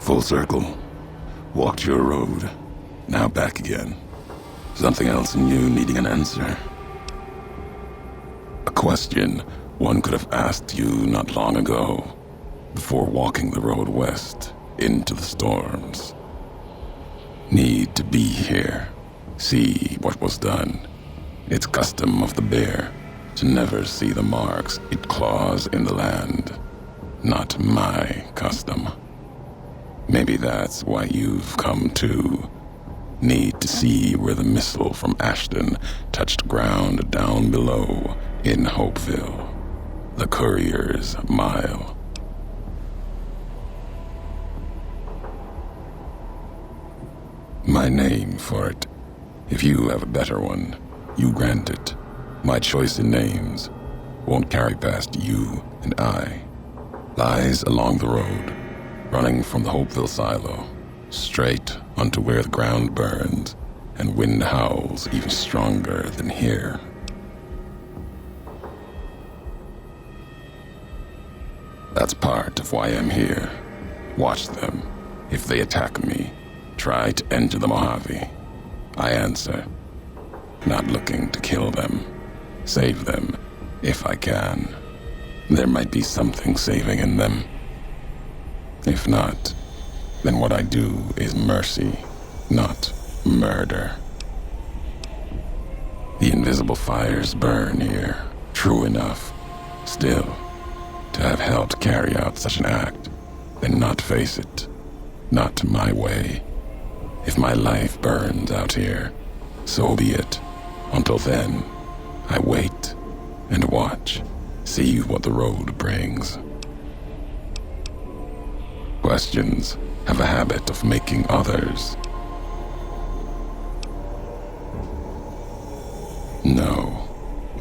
Full circle. Walked your road. Now back again. Something else in you needing an answer. A question one could have asked you not long ago, before walking the road west into the storms. Need to be here. See what was done. It's custom of the bear to never see the marks it claws in the land. Not my custom. Maybe that's why you've come too. Need to see where the missile from Ashton touched ground down below in Hopeville. The courier's mile. My name for it. If you have a better one, you grant it. My choice in names won't carry past you and I. Lies along the road, running from the Hopeville silo, straight onto where the ground burns and wind howls even stronger than here. That's part of why I'm here. Watch them. If they attack me, try to enter the Mojave. I answer, not looking to kill them. Save them, if I can. There might be something saving in them. If not, then what I do is mercy, not murder. The invisible fires burn here, true enough. Still, to have helped carry out such an act, then not face it, not my way. If my life burns out here, so be it. Until then, I wait and watch, see what the road brings. Questions have a habit of making others. No,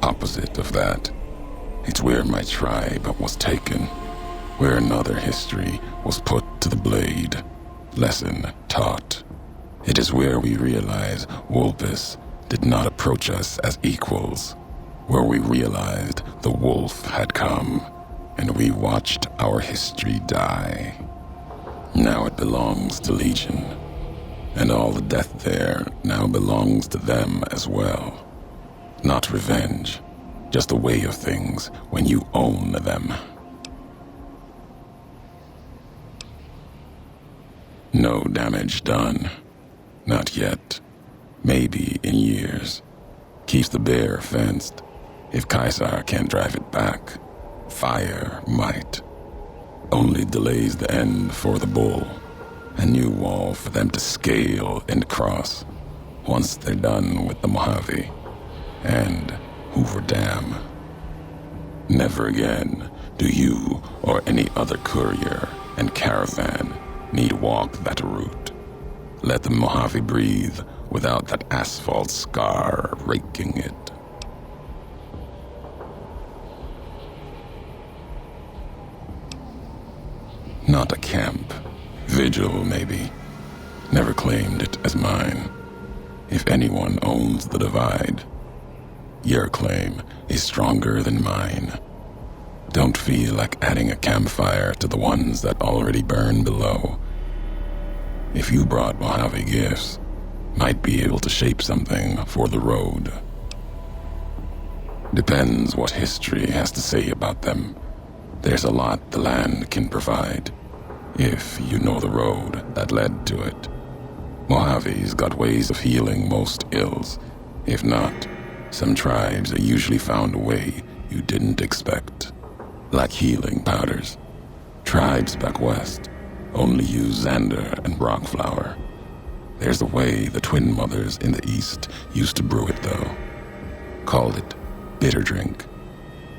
opposite of that. It's where my tribe was taken, where another history was put to the blade, lesson taught. It is where we realize Wolpus did not approach us as equals, where we realized the wolf had come, and we watched our history die. Now it belongs to Legion, and all the death there now belongs to them as well. Not revenge, just a way of things when you own them. No damage done. Not yet. Maybe in years. Keeps the bear fenced. If Caesar can't drive it back, fire might. Only delays the end for the bull. A new wall for them to scale and cross once they're done with the Mojave and Hoover Dam. Never again do you or any other courier and caravan need walk that route. Let the Mojave breathe without that asphalt scar raking it. Not a camp. Vigil, maybe. Never claimed it as mine. If anyone owns the divide, your claim is stronger than mine. Don't feel like adding a campfire to the ones that already burn below. If you brought Mojave gifts, might be able to shape something for the road. Depends what history has to say about them. There's a lot the land can provide, if you know the road that led to it. Mojave's got ways of healing most ills. If not, some tribes usually found a way you didn't expect. Like healing powders. Tribes back west only use Xander and rockflower. There's a way the twin mothers in the east used to brew it though. Called it bitter drink.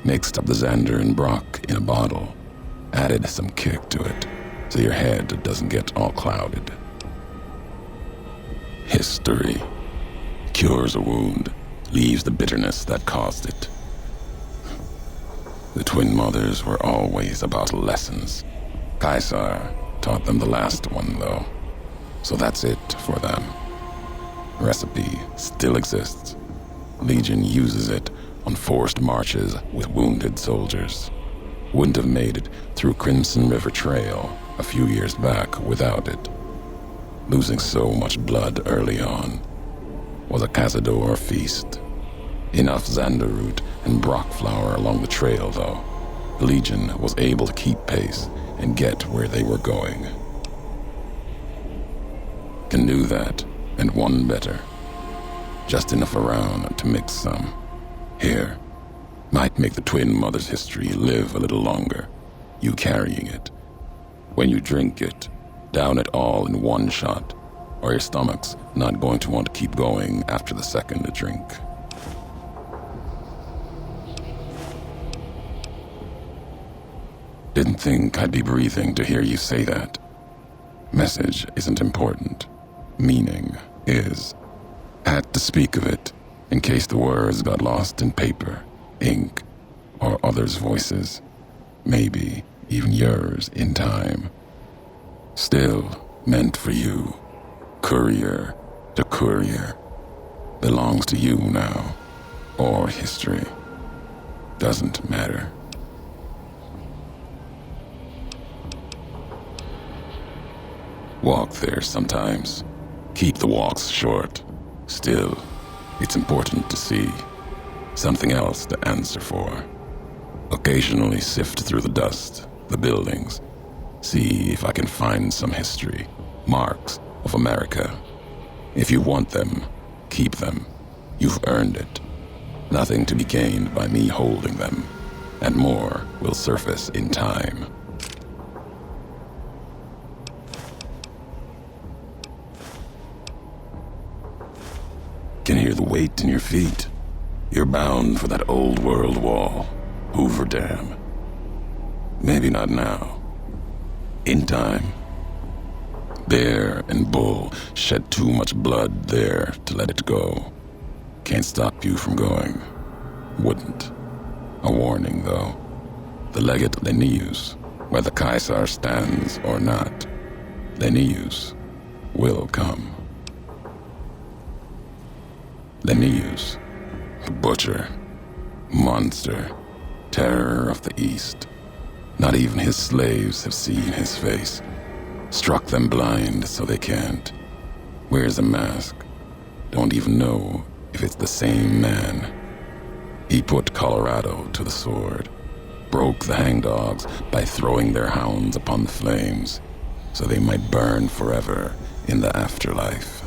Mixed up the Xander and Brock in a bottle. Added some kick to it so your head doesn't get all clouded. History. Cures a wound, leaves the bitterness that caused it. The twin mothers were always about lessons. Caesar taught them the last one, though. So that's it for them. Recipe still exists. Legion uses it on forced marches with wounded soldiers. Wouldn't have made it through Crimson River Trail a few years back without it. Losing so much blood early on was a cazador feast. Enough Xanderroot and Brockflower along the trail, though. The Legion was able to keep pace and get where they were going. Can do that, and one better. Just enough around to mix some. Here, might make the twin mother's history live a little longer, you carrying it. When you drink it, down it all in one shot, or your stomach's not going to want to keep going after the second drink. Didn't think I'd be breathing to hear you say that. Message isn't important. Meaning is. Had to speak of it, in case the words got lost in paper, ink, or others' voices. Maybe even yours in time. Still meant for you. Courier to courier. Belongs to you now. Or history. Doesn't matter. Walk there sometimes. Keep the walks short. Still, it's important to see. Something else to answer for. Occasionally sift through the dust, the buildings. See if I can find some history, marks of America. If you want them, keep them. You've earned it. Nothing to be gained by me holding them. And more will surface in time. Can hear the weight in your feet. You're bound for that old world wall, Hoover Dam. Maybe not now. In time. Bear and bull shed too much blood there to let it go. Can't stop you from going. Wouldn't. A warning, though. The Legate Lanius, whether Caesar stands or not, Lanius will come. Lanius, butcher, monster, terror of the East. Not even his slaves have seen his face. Struck them blind so they can't. Wears a mask. Don't even know if it's the same man. He put Colorado to the sword. Broke the hangdogs by throwing their hounds upon the flames, so they might burn forever in the afterlife.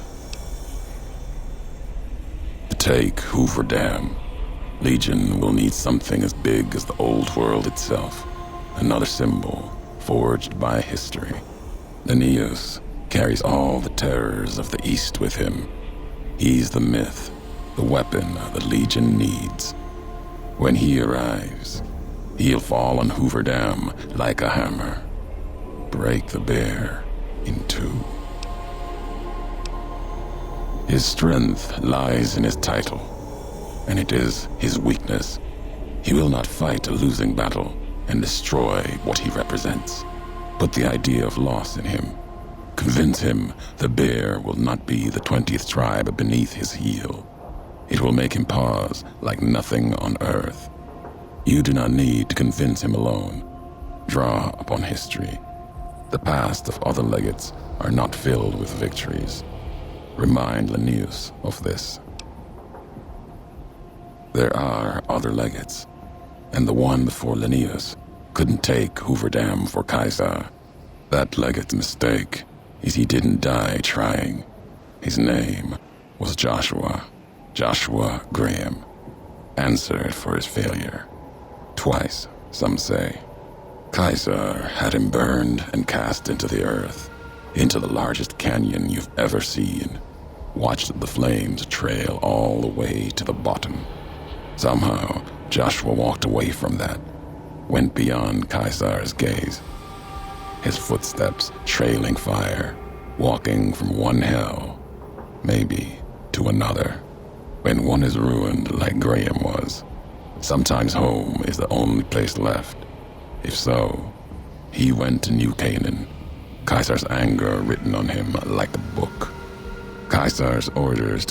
To take Hoover Dam, Legion will need something as big as the old world itself. Another symbol forged by history. Lanius carries all the terrors of the East with him. He's the myth, the weapon the Legion needs. When he arrives, he'll fall on Hoover Dam like a hammer. Break the bear in two. His strength lies in his title, and it is his weakness. He will not fight a losing battle and destroy what he represents. Put the idea of loss in him. Convince him the bear will not be the 20th tribe beneath his heel. It will make him pause like nothing on earth. You do not need to convince him alone. Draw upon history. The past of other legates are not filled with victories. Remind Lanius of this. There are other legates, and the one before Lanius couldn't take Hoover Dam for Caesar. That legate's mistake is he didn't die trying. His name was Joshua Graham. Answered for his failure. Twice, some say. Caesar had him burned and cast into the earth, into the largest canyon you've ever seen. Watched the flames trail all the way to the bottom. Somehow, Joshua walked away from that, went beyond Caesar's gaze. His footsteps trailing fire, walking from one hell, maybe to another. When one is ruined like Graham was, sometimes home is the only place left. If so, he went to New Canaan, Caesar's anger written on him like a book. Caesar's orders